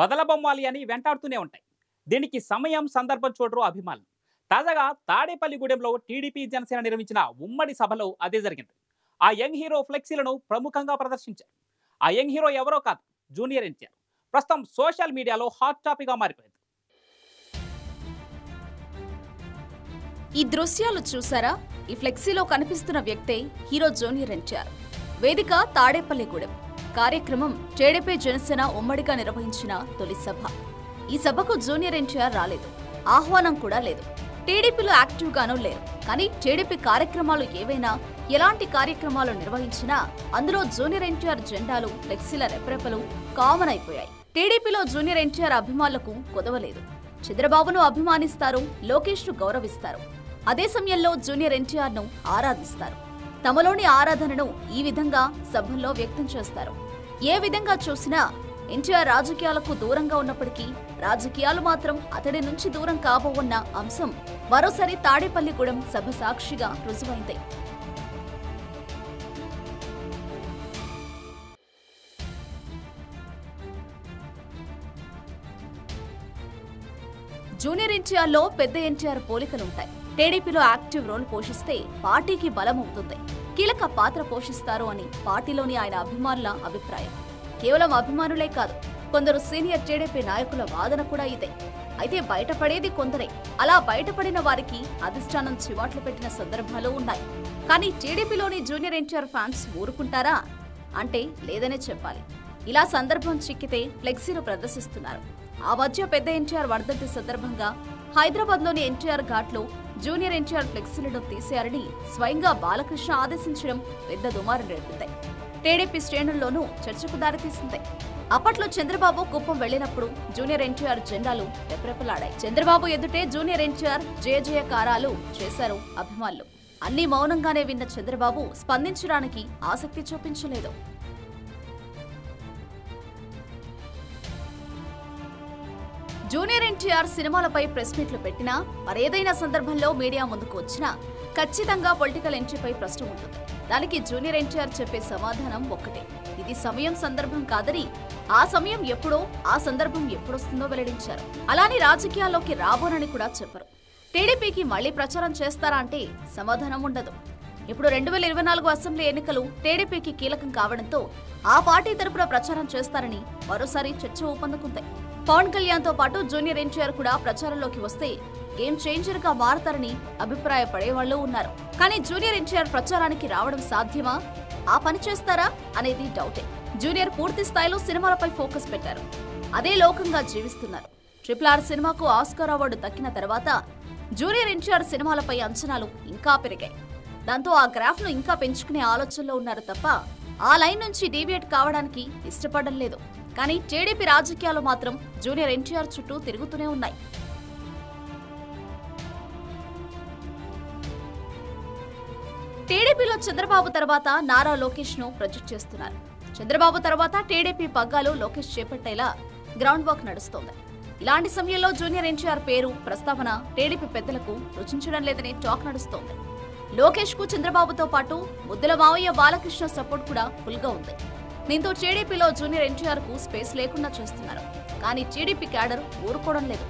బదలబొమ్మాలి అని వెంటాడుతూనే ఉంటాయి. దీనికి సమయం సందర్భం చూడరు అభిమానులు. తాజాగా తాడేపల్లిగూడెంలో టీడీపీ జనసేన నిర్వహించిన ఉమ్మడి సభలో అదే జరిగింది. ఆ యంగ్ హీరో ఫ్లెక్సీలను ప్రముఖంగా ప్రదర్శించారు. ఆ యంగ్ హీరో ఎవరో కాదు, జూనియర్ ఎన్టీఆర్. ప్రస్తుతం సోషల్ మీడియాలో హాట్ టాపిక్గా మారిపోయింది. ఈ దృశ్యాలు చూసారా? ఈ ఫ్లెక్సీలో కనిపిస్తున్న వ్యక్తే హీరో జూనియర్ ఎన్టీఆర్. వేదిక తాడేపల్లిగూడెం. కార్యక్రమం టీడీపీ జనసేన ఉమ్మడిగా నిర్వహించిన తొలి సభ. ఈ సభకు జూనియర్ ఎన్టీఆర్ రాలేదు, ఆహ్వానం కూడా లేదు. టీడీపీలో యాక్టివ్గానూ లేరు. కానీ టీడీపీ కార్యక్రమాలు ఏవైనా, ఎలాంటి కార్యక్రమాలు నిర్వహించినా అందులో జూనియర్ ఎన్టీఆర్ జెండాలు, ఫ్లెక్సీల రెపరెపలు కామన్ అయిపోయాయి. టీడీపీలో జూనియర్ ఎన్టీఆర్ అభిమానులకు కుదవలేదు. చంద్రబాబును అభిమానిస్తారు, లోకేష్ ను గౌరవిస్తారు. అదే సమయంలో జూనియర్ ఎన్టీఆర్ ను ఆరాధిస్తారు. తమలోని ఆరాధనను ఈ విధంగా సభల్లో వ్యక్తం చేస్తారు. ఏ విధంగా చూసినా ఎన్టీఆర్ రాజకీయాలకు దూరంగా ఉన్నప్పటికీ రాజకీయాలు మాత్రం అతడి నుంచి దూరం కాబోవన్న అంశం మరోసారి తాడేపల్లిగూడెం సభ సాక్షిగా రుజువైంది. జూనియర్ ఎన్టీఆర్లో పెద్ద ఎన్టీఆర్ పోలికలుంటాయి. టీడీపీలో యాక్టివ్ రోల్ పోషిస్తే పార్టీకి బలం అవుతుంది, కీలక పాత్ర పోషిస్తారు అని పార్టీలోని ఆయన అభిమానుల అభిప్రాయం. కేవలం అభిమానులే కాదు, కొందరు సీనియర్ టీడీపీ నాయకుల వాదన కూడా ఇదే. అయితే బయటపడేది కొందరే. అలా బయటపడిన వారికి అధిష్టానం చివాట్లు పెట్టిన సందర్భాలు ఉన్నాయి. కానీ టీడీపీలోని జూనియర్ ఎన్టీఆర్ ఫ్యాన్స్ ఊరుకుంటారా అంటే లేదనే చెప్పాలి. ఇలా సందర్భం చిక్కితే ఫ్లెక్సీలు ప్రదర్శిస్తున్నారు. ఆ మధ్య పెద్ద ఎన్టీఆర్ వర్ధంతి సందర్భంగా హైదరాబాద్లోని ఎన్టీఆర్ ఘాట్లో జూనియర్ ఎన్టీఆర్ ఫ్లెక్సీలను తీసేయాలని స్వయంగా బాలకృష్ణ ఆదేశించడం పెద్ద దుమారం రేపింది. టీడీపీ శ్రేణుల్లోనూ చర్చకు దారితీసింది. అప్పట్లో చంద్రబాబు కుప్పం వెళ్లినప్పుడు జూనియర్ ఎన్టీఆర్ జెండాలు రెపరెపలాడాయి. చంద్రబాబు ఎదుటే జూనియర్ ఎన్టీఆర్ జయజయకారాలు చేశారు అభిమానులు. అన్ని మౌనంగానే విన్న చంద్రబాబు స్పందించడానికి ఆసక్తి చూపించలేదు. జూనియర్ ఎన్టీఆర్ సినిమాలపై ప్రెస్ మీట్లు పెట్టినా, మరేదైనా సందర్భంలో మీడియా ముందుకు వచ్చినా ఖచ్చితంగా పొలిటికల్ ఎంట్రీపై ప్రశ్న ఉంటుంది. దానికి జూనియర్ ఎన్టీఆర్ చెప్పే సమాధానం ఒక్కటే: ఇది సమయం సందర్భం కాదని, ఆ సమయం ఎప్పుడో, ఆ సందర్భం ఎప్పుడొస్తుందో వెల్లడించారు. అలానే రాజకీయాల్లోకి రాబోనని కూడా చెప్పరు. టీడీపీకి మళ్లీ ప్రచారం చేస్తారా అంటే సమాధానం ఉండదు. ఇప్పుడు 2024 అసెంబ్లీ ఎన్నికలు టీడీపీకి కీలకం కావడంతో ఆ పార్టీ తరపున ప్రచారం చేస్తారని మరోసారి చర్చ ఊపందుకుంది. పవన్ కళ్యాణ్ తో పాటు జూనియర్ ఎన్టీఆర్ కూడా ప్రచారంలోకి వస్తే గేమ్ చేంజర్ గా మారతారని అభిప్రాయపడేవాళ్లు ఉన్నారు. కానీ జూనియర్ ఎన్టీఆర్ ప్రచారానికి రావడం సాధ్యమా? ఆ పని చేస్తారా అనేది డౌటే. జూనియర్ పూర్తి స్థాయిలో సినిమాలపై ఫోకస్ పెట్టారు. అదే లోకంగా జీవిస్తున్నారు. RRR సినిమాకు ఆస్కార్ అవార్డు దక్కిన తర్వాత జూనియర్ ఎన్టీఆర్ సినిమాలపై అంచనాలు ఇంకా పెరిగాయి. దాంతో ఆ గ్రాఫ్ ను ఇంకా పెంచుకునే ఆలోచనలో ఉన్నారు తప్ప ఆ లైన్ నుంచి డీవియేట్ కావడానికి ఇష్టపడడం లేదు. కానీ టీడీపీ రాజకీయాలు మాత్రం జూనియర్ ఎన్టీఆర్ చుట్టూ తిరుగుతూనే ఉన్నాయి. టీడీపీలో చంద్రబాబు తర్వాత నారా లోకేష్ ను ప్రొజెక్ట్ చేస్తున్నారు. చంద్రబాబు తర్వాత టీడీపీ పగ్గాలు లోకేష్ చేపట్టేలా గ్రౌండ్ వర్క్ నడుస్తోంది. ఇలాంటి సమయంలో జూనియర్ ఎన్టీఆర్ పేరు ప్రస్తావన టీడీపీ పెద్దలకు రుచించడం లేదనే టాక్ నడుస్తోంది. లోకేష్ కు చంద్రబాబుతో పాటు ముద్దుల మావయ్య బాలకృష్ణ సపోర్ట్ కూడా ఫుల్ గా ఉంది. దీంతో టీడీపీలో జూనియర్ ఎన్టీఆర్ కు స్పేస్ లేకుండా చేస్తున్నారు. కానీ టీడీపీ క్యాడర్ ఊరుకోవడం లేదు.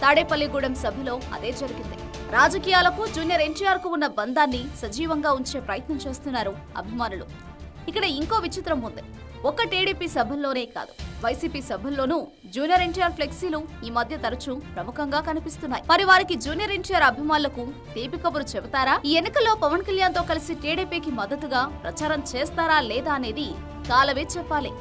తాడేపల్లిగూడెం సభలో అదే జరిగింది. రాజకీయాలకు జూనియర్ ఎన్టీఆర్ కు ఉన్న బంధాన్ని సజీవంగా ఉంచే ప్రయత్నం చేస్తున్నారు అభిమానులు. ఇక్కడ ఇంకో విచిత్రం ఉంది. ఒక్క టీడీపీ సభల్లోనే కాదు, వైసీపీ సభల్లోనూ జూనియర్ ఎన్టీఆర్ ఫ్లెక్సీలు ఈ మధ్య తరచూ ప్రముఖంగా కనిపిస్తున్నాయి. మరి వారికి జూనియర్ ఎన్టీఆర్ అభిమానులకు తీపి కబురు చెబుతారా? ఈ ఎన్నికల్లో పవన్ కళ్యాణ్ తో కలిసి టీడీపీకి మద్దతుగా ప్రచారం చేస్తారా లేదా అనేది కాలమే చెప్పాలి.